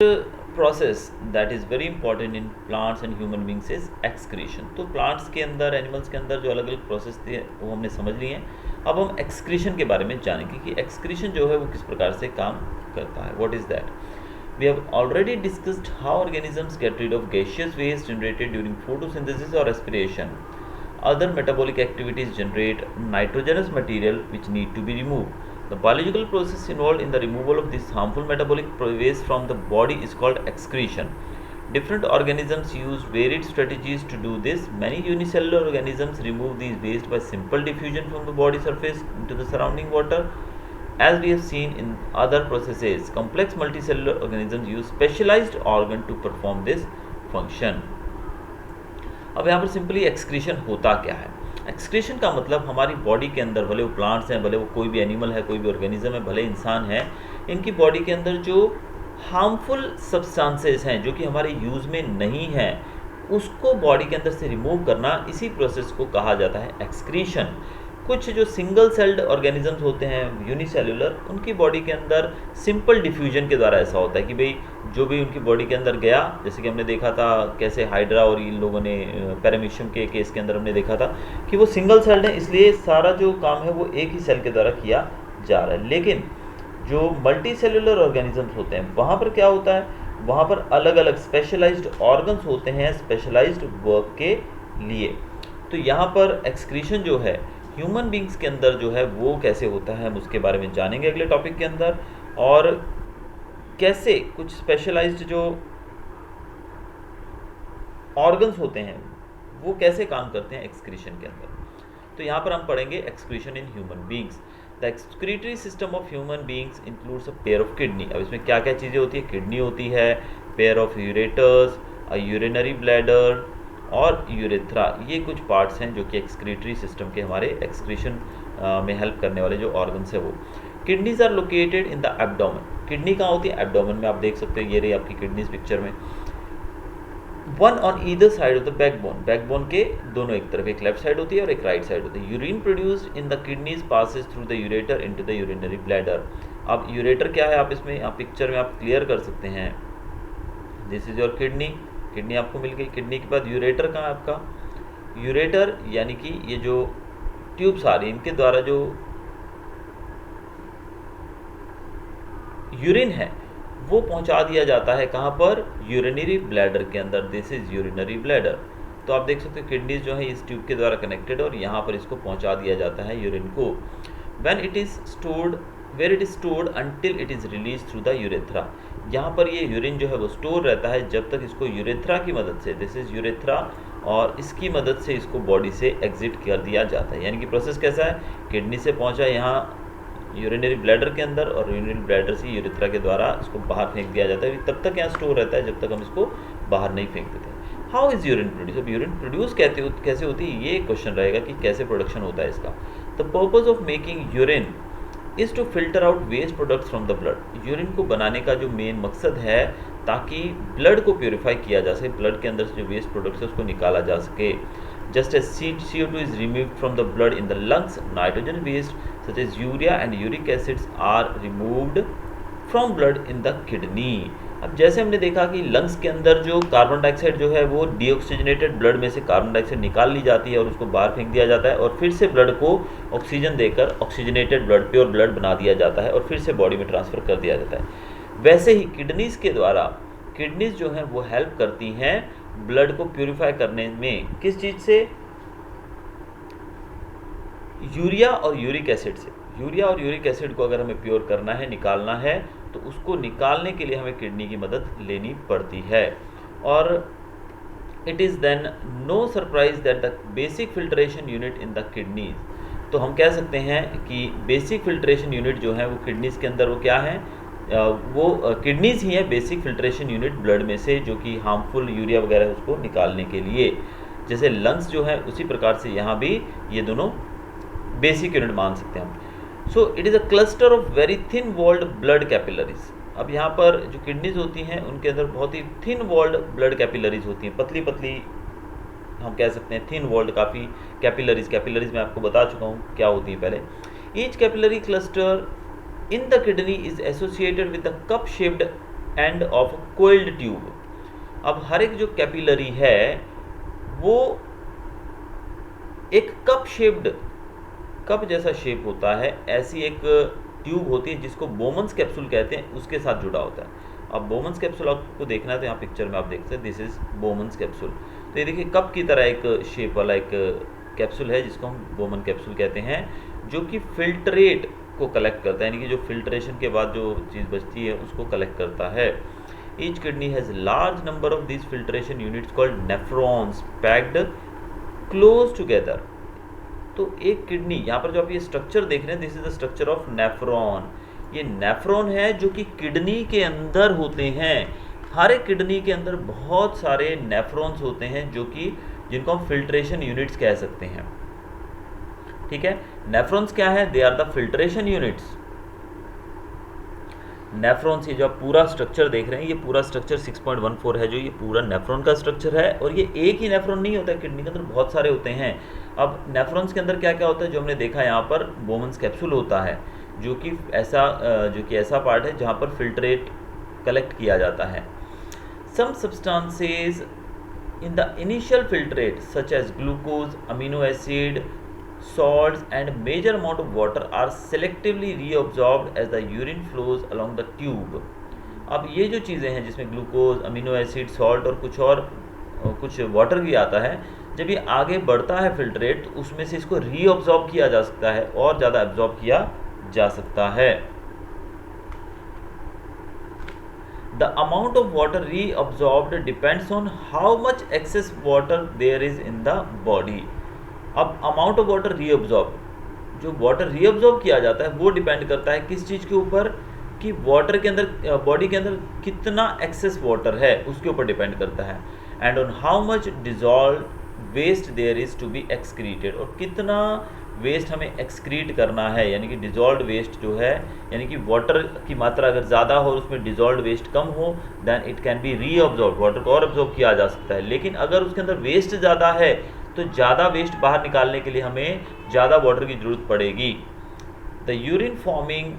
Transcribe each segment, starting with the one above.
Process that is very important in plants and human beings is excretion. तो plants के अंदर, animals के अंदर जो अलग अलग प्रोसेस थे वो हमने समझ लिए हैं। अब हम एक्सक्रीशन के बारे में जानेंगे कि एक्सक्रीशन जो है वो किस प्रकार से काम करता है। What is that? We have already discussed how organisms get rid of gaseous waste generated during photosynthesis or respiration. Other metabolic activities generate nitrogenous material which need to be removed. The biological process involved in the removal of this harmful metabolic waste from the body is called excretion. Different organisms use varied strategies to do this. Many unicellular organisms remove these waste by simple diffusion from the body surface into the surrounding water. As we have seen in other processes, complex multicellular organisms use specialized organ to perform this function. अब यहाँ पर simply excretion होता क्या है? Excretion का मतलब हमारी body के अंदर, भले वो प्लांट्स हैं, भले वो कोई भी एनिमल है, कोई भी ऑर्गेनिज्म है, भले इंसान है, इनकी बॉडी के अंदर जो हार्मफुल सब्सटेंसेस हैं जो कि हमारे यूज़ में नहीं है, उसको बॉडी के अंदर से रिमूव करना, इसी प्रोसेस को कहा जाता है एक्सक्रीशन। कुछ जो सिंगल सेल्ड ऑर्गेनिजम्स होते हैं, यूनिसेल्युलर, उनकी बॉडी के अंदर सिंपल डिफ्यूजन के द्वारा ऐसा होता है कि भाई जो भी उनकी बॉडी के अंदर गया, जैसे कि हमने देखा था कैसे हाइड्रा और इन लोगों ने पैरामीशियम के केस के अंदर हमने देखा था कि वो सिंगल सेल्ड है, इसलिए सारा जो काम है वो एक ही सेल के द्वारा किया जा रहा है। लेकिन जो मल्टी सेल्युलर ऑर्गेनिजम्स होते हैं वहाँ पर क्या होता है, वहाँ पर अलग अलग स्पेशलाइज्ड ऑर्गन्स होते हैं स्पेशलाइज्ड वर्क के लिए। तो यहाँ पर एक्सक्रीशन जो है ह्यूमन बींग्स के अंदर जो है वो कैसे होता है, हम उसके बारे में जानेंगे अगले टॉपिक के अंदर, और कैसे कुछ स्पेशलाइज्ड जो ऑर्गन्स होते हैं वो कैसे काम करते हैं एक्सक्रीशन के अंदर। तो यहाँ पर हम पढ़ेंगे excretion in human beings. The excretory system of human beings includes a pair of kidney. अब इसमें क्या क्या चीज़ें होती है? किडनी होती है, pair of ureters, a urinary bladder और यूरेथ्रा। ये कुछ पार्ट्स हैं जो कि एक्सक्रीटरी सिस्टम के हमारे एक्सक्रीशन में हेल्प करने वाले जो ऑर्गन्स है वो। Kidneys are located in the abdomen. Kidney कहाँ होती है? एब्डोमेन में। आप देख सकते हैं, ये रही आपकी किडनीज पिक्चर में। One on either side of the backbone. Backbone के दोनों एक तरफ, एक लेफ्ट साइड होती है और एक राइट साइड होती है। Urine produced in the kidneys passes through the ureter into the urinary bladder. अब यूरेटर क्या है, आप इसमें आप पिक्चर में आप क्लियर कर सकते हैं। This is your kidney. Kidney आपको मिल गई। किडनी के बाद यूरेटर कहाँ है आपका? यूरेटर यानी कि ये जो ट्यूब्स आ रही हैं, इनके द्वारा जो यूरिन है वो पहुंचा दिया जाता है कहाँ पर? यूरिनरी ब्लैडर के अंदर। This is urinary bladder. तो आप देख सकते हो किडनीज जो है इस ट्यूब के द्वारा कनेक्टेड, और यहाँ पर इसको पहुंचा दिया जाता है यूरिन को। When it is stored, where it is stored until it is release through the urethra. यहाँ पर ये यूरिन जो है वो स्टोर रहता है जब तक इसको यूरेथ्रा की मदद से, दिस इज यूरेथ्रा, और इसकी मदद से इसको बॉडी से एग्जिट कर दिया जाता है। यानी कि प्रोसेस कैसा है? किडनी से पहुँचा यहाँ यूरिनरी ब्लैडर के अंदर, और यूरिनरी ब्लैडर से यूरेथ्रा के द्वारा इसको बाहर फेंक दिया जाता है। तब तक यहाँ स्टोर रहता है जब तक हम इसको बाहर नहीं फेंक देते। How is urine produce? अब यूरिन प्रोड्यूस कैसे होती है, ये क्वेश्चन रहेगा कि कैसे प्रोडक्शन होता है इसका। The purpose of making urine is to filter out waste products from the blood. Urine को बनाने का जो मेन मकसद है ताकि ब्लड को प्योरीफाई किया जा सके, ब्लड के अंदर से जो वेस्ट प्रोडक्ट्स है उसको निकाला जा सके। Just as CO2 is removed from the blood in the lungs, nitrogen waste such as urea and uric acids are removed from blood in the kidney. अब जैसे हमने देखा कि लंग्स के अंदर जो कार्बन डाइऑक्साइड जो है वो डीऑक्सीजनेटेड ब्लड में से कार्बन डाइऑक्साइड निकाल ली जाती है और उसको बाहर फेंक दिया जाता है, और फिर से ब्लड को ऑक्सीजन देकर ऑक्सीजनेटेड ब्लड, प्योर ब्लड बना दिया जाता है और फिर से बॉडी में ट्रांसफ़र कर दिया जाता है। वैसे ही किडनीज़ के द्वारा, किडनीज़ जो हैं वो हेल्प करती हैं ब्लड को प्यूरिफाई करने में। किस चीज़ से? यूरिया और यूरिक एसिड से। यूरिया और यूरिक एसिड को अगर हमें प्योर करना है, निकालना है, तो उसको निकालने के लिए हमें किडनी की मदद लेनी पड़ती है। और it is then no surprise that the basic filtration unit in the kidneys. तो हम कह सकते हैं कि बेसिक फिल्ट्रेशन यूनिट जो है वो किडनीज के अंदर वो क्या है? वो किडनीज ही है बेसिक फिल्ट्रेशन यूनिट ब्लड में से, जो कि हार्मफुल यूरिया वगैरह उसको निकालने के लिए। जैसे लंग्स जो है उसी प्रकार से यहाँ भी ये दोनों बेसिक यूनिट मान सकते हैं हम। So it is a cluster of very thin walled blood capillaries. अब यहाँ पर जो किडनीज होती हैं उनके अंदर बहुत ही थिन वॉल्ड ब्लड कैपिलरीज होती हैं, पतली पतली हम कह सकते हैं, थिन वॉल्ड काफ़ी कैपिलरीज मैं आपको बता चुका हूँ क्या होती है पहले। Each capillary cluster in the kidney is associated with a cup shaped end of a coiled tube. अब हर एक जो कैपिलरी है वो एक कप जैसा शेप होता है, ऐसी एक ट्यूब होती है जिसको बोमन्स कैप्सूल कहते हैं, उसके साथ जुड़ा होता है। अब बोमन्स कैप्सूल आपको देखना है तो यहाँ पिक्चर में आप देख सकते हैं, दिस इज बोमन्स कैप्सूल। तो ये देखिए कप की तरह एक शेप वाला एक कैप्सूल है जिसको हम बोमन कैप्सूल कहते हैं, जो कि फिल्ट्रेट को कलेक्ट करता है, यानी कि जो फिल्ट्रेशन के बाद जो चीज़ बचती है उसको कलेक्ट करता है। Each kidney has large number of this filtration units called nephrons packed close together. तो एक किडनी, यहाँ पर जो आप ये स्ट्रक्चर देख रहे हैं, this is the structure of nephron. ये नेफ्रॉन है जो कि किडनी के अंदर होते हैं। हर एक किडनी के अंदर बहुत सारे नेफ्रॉन्स होते हैं जो कि जिनको हम फिल्ट्रेशन यूनिट्स कह सकते हैं। ठीक है, नेफ्रॉन्स क्या है? They are the filtration units. Nephrons, ये जो आप पूरा स्ट्रक्चर देख रहे हैं, ये पूरा स्ट्रक्चर 6.14 है, जो ये पूरा नेफ्रॉन का स्ट्रक्चर है। और ये एक ही नेफ्रॉन नहीं होता है, किडनी के अंदर बहुत सारे होते हैं। अब नेफ्रॉन्स के अंदर क्या क्या होता है, जो हमने देखा यहाँ पर बोमन्स कैप्सूल होता है, जो कि ऐसा पार्ट है जहाँ पर फिल्ट्रेट कलेक्ट किया जाता है। Some substances in the initial filtrate such as glucose, amino acid, salts and major amount of water are selectively reabsorbed as the urine flows along the tube। अब ये जो चीज़ें हैं जिसमें ग्लूकोज, अमीनो एसिड, सॉल्ट और कुछ water भी आता है, जब ये आगे बढ़ता है फिल्ट्रेट तो उसमें से इसको रीअब्जॉर्ब किया जा सकता है और ज़्यादा एब्जॉर्ब किया जा सकता है। The amount of water reabsorbed depends on how much excess water there is in the body। अब amount of water reabsorb, जो वाटर रीअब्जॉर्ब किया जाता है वो डिपेंड करता है किस चीज़ के ऊपर, कि वाटर के अंदर, बॉडी के अंदर कितना एक्सेस वाटर है उसके ऊपर डिपेंड करता है। And on how much dissolve waste there is to be excreted, और कितना वेस्ट हमें एक्सक्रीट करना है, यानी कि डिजॉल्व वेस्ट जो है, यानी कि वाटर की मात्रा अगर ज़्यादा हो और उसमें डिजॉल्व वेस्ट कम हो, then it can be reabsorb, water को और अब्जॉर्ब किया जा सकता है। लेकिन अगर उसके अंदर वेस्ट ज़्यादा है तो ज़्यादा वेस्ट बाहर निकालने के लिए हमें ज़्यादा वाटर की ज़रूरत पड़ेगी। The urine forming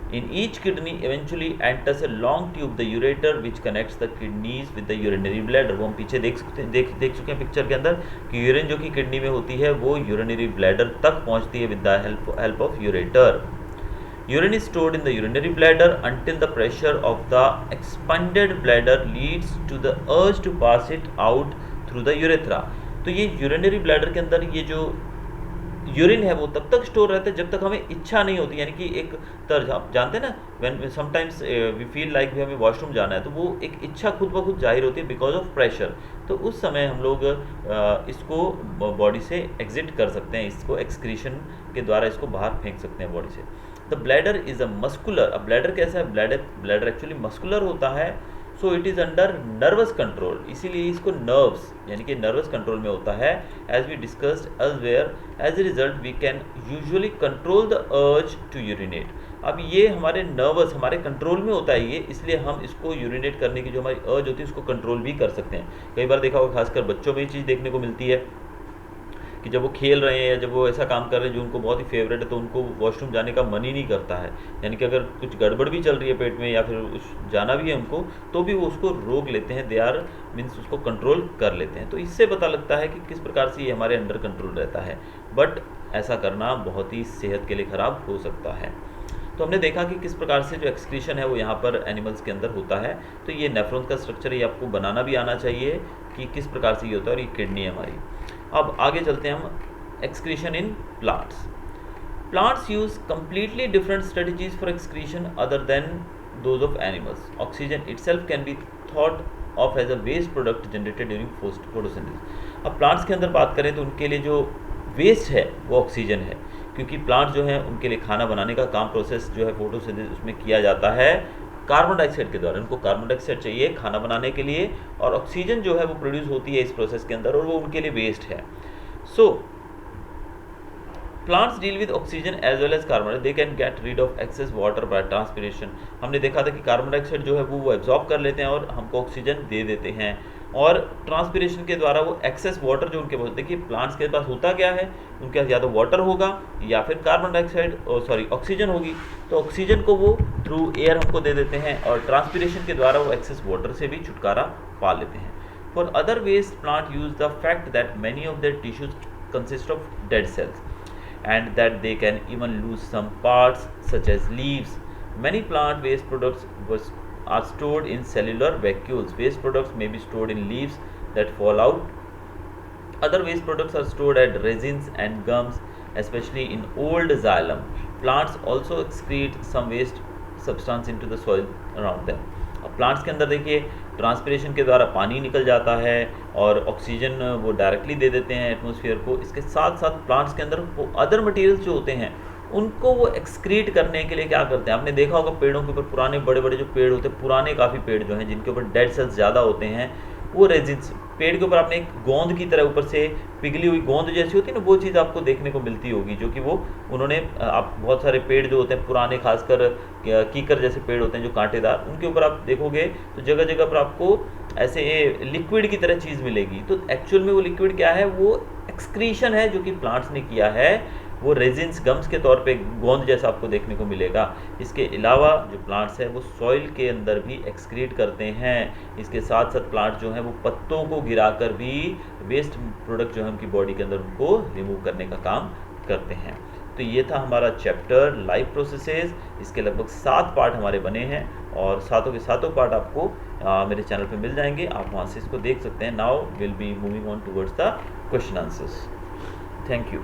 in each kidney eventually enters a long tube, the ureter, which connects the kidneys with the urinary bladder। वो हम पीछे देख चुके हैं पिक्चर के अंदर कि यूरिन जो कि किडनी में होती है वो यूरिनरी ब्लैडर तक पहुंचती है with the help of ureter। Urine is stored in the urinary bladder until the pressure of the expanded bladder leads to the urge to pass it out through the urethra। तो ये urinary bladder के अंदर ये जो urine है वो तब तक स्टोर रहता है जब तक हमें इच्छा नहीं होती, यानी कि एक तर्ज, आप जानते हैं ना, when sometimes we feel like भी हमें वॉशरूम जाना है, तो वो एक इच्छा खुद ब खुद जाहिर होती है बिकॉज ऑफ प्रेशर। तो उस समय हम लोग इसको बॉडी से एग्जिट कर सकते हैं, इसको एक्सक्रीशन के द्वारा इसको बाहर फेंक सकते हैं बॉडी से। The bladder is a muscular. अब ब्लैडर कैसा है? ब्लैडर एक्चुअली मस्कुलर होता है, सो it is under nervous control, इसीलिए इसको नर्व्स यानी कि नर्वस कंट्रोल में होता है। As we discussed elsewhere, as a result we can usually control the urge to urinate. अब ये हमारे नर्वस, हमारे कंट्रोल में होता है ये, इसलिए हम इसको यूरिनेट करने की जो हमारी अर्ज होती है उसको कंट्रोल भी कर सकते हैं। कई बार देखा होगा खासकर बच्चों में ये चीज़ देखने को मिलती है कि जब वो खेल रहे हैं या जब वो ऐसा काम कर रहे हैं जो उनको बहुत ही फेवरेट है तो उनको वॉशरूम जाने का मन ही नहीं करता है, यानी कि अगर कुछ गड़बड़ भी चल रही है पेट में या फिर जाना भी है उनको तो भी वो उसको रोक लेते हैं, दे आर मीन्स उसको कंट्रोल कर लेते हैं। तो इससे पता लगता है कि किस प्रकार से ये हमारे अंडर कंट्रोल रहता है, बट ऐसा करना बहुत ही सेहत के लिए ख़राब हो सकता है। तो हमने देखा कि किस प्रकार से जो एक्सक्रीशन है वो यहाँ पर एनिमल्स के अंदर होता है। तो ये नेफ्रॉन्स का स्ट्रक्चर ये आपको बनाना भी आना चाहिए कि किस प्रकार से ये होता है, और ये किडनी है हमारी। अब आगे चलते हैं हम excretion in plants. Plants use completely different strategies for excretion other than those of animals. Oxygen itself can be thought of as a waste product generated during photosynthesis. अब प्लांट्स के अंदर बात करें तो उनके लिए जो वेस्ट है वो ऑक्सीजन है, क्योंकि प्लांट्स जो हैं उनके लिए खाना बनाने का काम प्रोसेस जो है फोटोसिंथेसिस उसमें किया जाता है कार्बन डाइऑक्साइड के द्वारा। उनको कार्बन डाइऑक्साइड चाहिए खाना बनाने के लिए, और ऑक्सीजन जो है वो प्रोड्यूस होती है इस प्रोसेस के अंदर, और वो उनके लिए वेस्ट है। So plants deal with oxygen as well as carbon, they can get rid of excess water by transpiration. हमने देखा था कि कार्बन डाइऑक्साइड जो है वो एब्जॉर्ब कर लेते हैं और हमको ऑक्सीजन दे देते हैं। और ट्रांसपिरेशन के द्वारा वो एक्सेस वाटर जो उनके पास, देखिए प्लांट्स के पास होता क्या है, उनके पास या तो वाटर होगा या फिर कार्बन डाइऑक्साइड ऑक्सीजन होगी, तो ऑक्सीजन को वो थ्रू एयर हमको दे देते हैं और ट्रांसपिरेशन के द्वारा वो एक्सेस वाटर से भी छुटकारा पा लेते हैं। For other waste plant use the fact that many of their tissues consist of dead cells and that they can even lose some parts such as leaves. Many plant waste products are stored in cellular vacuoles. Waste products may be stored in leaves that fall out. Other waste products are stored as resins and gums, especially in old xylem. Plants also excrete some waste substance into the soil around them. अब plants के अंदर देखिए transpiration के द्वारा पानी निकल जाता है और ऑक्सीजन वो डायरेक्टली दे देते हैं एटमॉस्फेयर को। इसके साथ साथ प्लांट्स के अंदर वो अदर मटेरियल्स जो होते हैं उनको वो एक्सक्रीट करने के लिए क्या करते हैं, आपने देखा होगा पेड़ों के ऊपर पुराने बड़े बड़े जो पेड़ होते हैं, पुराने काफ़ी पेड़ जो हैं जिनके ऊपर डेड सेल्स ज़्यादा होते हैं, वो रेजिन्स पेड़ के ऊपर आपने एक गोंद की तरह ऊपर से पिघली हुई गोंद जैसी होती है ना, वो चीज़ आपको देखने को मिलती होगी, जो कि वो उन्होंने आप बहुत सारे पेड़ जो होते हैं पुराने, खासकर कीकर जैसे पेड़ होते हैं जो कांटेदार, उनके ऊपर आप देखोगे तो जगह जगह पर आपको ऐसे लिक्विड की तरह चीज़ मिलेगी। तो एक्चुअल में वो लिक्विड क्या है, वो एक्सक्रीशन है जो कि प्लांट्स ने किया है, वो रेजिन्स गम्स के तौर पे गोंद जैसा आपको देखने को मिलेगा। इसके अलावा जो प्लांट्स हैं वो सॉइल के अंदर भी एक्सक्रीट करते हैं। इसके साथ साथ प्लांट जो हैं वो पत्तों को गिराकर भी वेस्ट प्रोडक्ट जो है उनकी बॉडी के अंदर उनको रिमूव करने का काम करते हैं। तो ये था हमारा चैप्टर लाइफ प्रोसेसेस। इसके लगभग 7 पार्ट हमारे बने हैं और सातों के सातों पार्ट आपको मेरे चैनल पे मिल जाएंगे, आप वहाँ से इसको देख सकते हैं। Now will be moving on towards the question answers. Thank you.